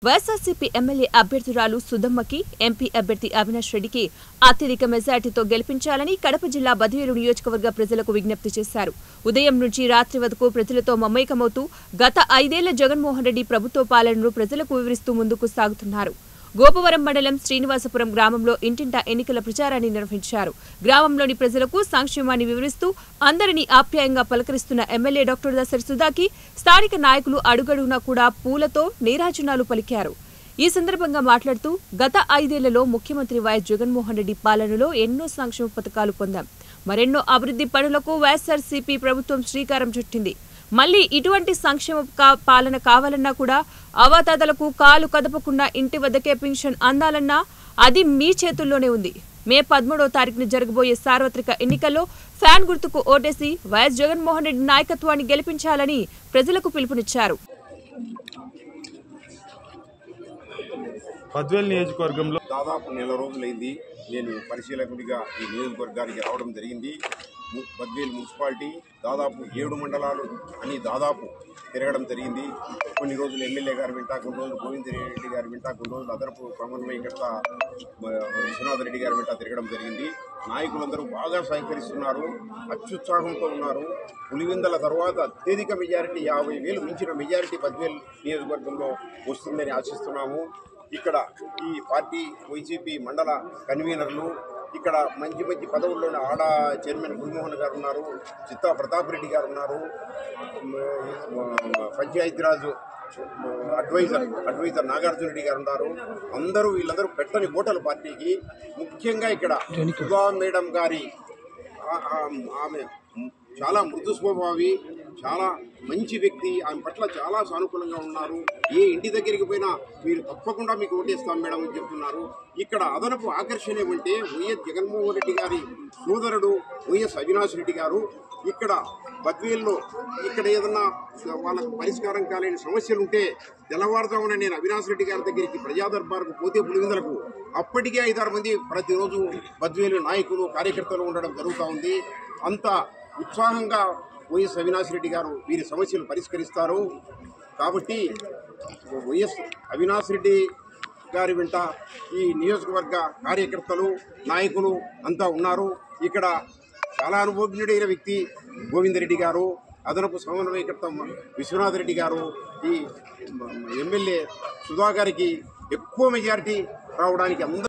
YSRCP MLA అభ్యర్థురాలు సుధమ్మకి MP అభ్యర్థి అవినాష్ రెడ్డికి అత్యధిక మెజార్టీతో గెలిపించాలని కడప జిల్లా బదివేలు నియోజకవర్గ ప్రజలకు విజ్ఞప్తి చేశారు. ఉదయం నుంచి రాత్రి వరకు ప్రజలతో మమేకమవుతూ గత 5 ఏళ్ల జగన్మోహన్ రెడ్డి ప్రభుత్వ పాలనను ప్రజలకు వివరిస్తూ ముందుకు సాగుతున్నారు. గోపవరం మండలం శ్రీనివాసపురం గ్రామంలో ఇంటింటా ఎన్నికల ప్రచారాన్ని నిర్వహించారు. గ్రామంలోని ప్రజలకు సంక్షేమాన్ని వివరిస్తూ అందరినీ ఆప్యాయంగా పలకరిస్తున్న ఎమ్మెల్యే డాక్టర్ దాసరి సుధాకి స్థానిక నాయకులు అడుగడుగునా కూడా పూలతో నీరాజనాలు పలికారు. ఈ సందర్భంగా మాట్లాడుతూ గత 5 ఏళ్లలో ముఖ్యమంత్రి వైఎస్ జగన్మోహన్ రెడ్డి పాలనలో ఎన్నో సంక్షేమ పథకాలు పొందాం. మరెన్నో అభివృద్ధి పనులకు వైఎస్ఆర్సీపీ ప్రభుత్వం శ్రీకారం చుట్టింది. మళ్లీ ఇటువంటి సంక్షేమ పాలన కావాలన్నా కూడా అవాతాతలకు కాలు కదపకుండా ఇంటి వద్దకే పింఛన్ అందాలన్నా అది మీ చేతుల్లోనే ఉంది. మే 13వ తారీఖున జరగబోయే సార్వత్రిక ఎన్నికల్లో ఫ్యాన్ గుర్తుకు ఓటేసి వైఎస్ జగన్మోహన్ రెడ్డి నాయకత్వాన్ని గెలిపించాలని ప్రజలకు పిలుపునిచ్చారు. బద్వేలు నియోజకవర్గంలో దాదాపు నెల రోజులైంది నేను పరిశీలకుడిగా ఈ నియోజకవర్గానికి రావడం జరిగింది. బద్వేలు మున్సిపాలిటీ దాదాపు 7 మండలాలు అని దాదాపు తిరగడం జరిగింది. కొన్ని రోజులు ఎమ్మెల్యే గారు వెంట, కొన్ని రోజులు గోవిందరెడ్డి గారి వెంట, కొన్ని రోజులు అదనపు సమన్వయకర్త విశ్వనాథ్ రెడ్డి గారి వెంట తిరగడం జరిగింది. నాయకులందరూ బాగా సహకరిస్తున్నారు, అత్యుత్సాహంతో ఉన్నారు. పులివెందుల తర్వాత అత్యధిక మెజారిటీ 50,000 మించిన మెజారిటీ బద్వేలు నియోజకవర్గంలో వస్తుందని ఆశిస్తున్నాము. ఇక్కడ ఈ పార్టీ వైసీపీ మండల కన్వీనర్లు, ఇక్కడ మంచి మంచి పదవుల్లోనే ఆడ చైర్మన్ గురుమోహన్ గారు ఉన్నారు, చిత్తా ప్రతాప్ రెడ్డి గారు ఉన్నారు, పంచాయతీరాజ్ అడ్వైజర్ నాగార్జున రెడ్డి గారు ఉన్నారు. వీళ్ళందరూ పెట్టని ఓటర్ల పార్టీకి. ముఖ్యంగా ఇక్కడ సుధా మేడం గారి ఆమె చాలా మృదు స్వభావి, చాలా మంచి వ్యక్తి. ఆమె పట్ల చాలా సానుకూలంగా ఉన్నారు. ఏ ఇంటి దగ్గరికి పోయినా మీరు తప్పకుండా మీకు ఓటేస్తాం మేడం అని చెప్తున్నారు. ఇక్కడ అదనపు ఆకర్షణ ఏమంటే వైఎస్ జగన్మోహన్ రెడ్డి గారి సోదరుడు వైఎస్ అవినాష్ రెడ్డి గారు ఇక్కడ బద్వేల్లో ఇక్కడ ఏదన్నా వాళ్ళకు పరిష్కారం కాలేని సమస్యలు ఉంటే తెల్లవారుజామున నేను అవినాష్ రెడ్డి గారి దగ్గరికి ప్రజా దర్బార్కు పోతే పులివెందులకు అప్పటికే 5-6 మంది ప్రతిరోజు బద్వేలు నాయకులు కార్యకర్తలు ఉండడం జరుగుతూ ఉంది. అంత ఉత్సాహంగా వైఎస్ అవినాష్ రెడ్డి గారు వీరి సమస్యలు పరిష్కరిస్తారు. కాబట్టి వైఎస్ అవినాష్ రెడ్డి గారి వెంట ఈ నియోజకవర్గ కార్యకర్తలు, నాయకులు అంతా ఉన్నారు. ఇక్కడ చాలా అనుభవజ్ఞుడైన వ్యక్తి గోవిందరెడ్డి గారు, అదనపు సమన్వయకర్త విశ్వనాథ్ రెడ్డి గారు, ఈ ఎమ్మెల్యే సుధా గారికి ఎక్కువ మెజారిటీ రావడానికి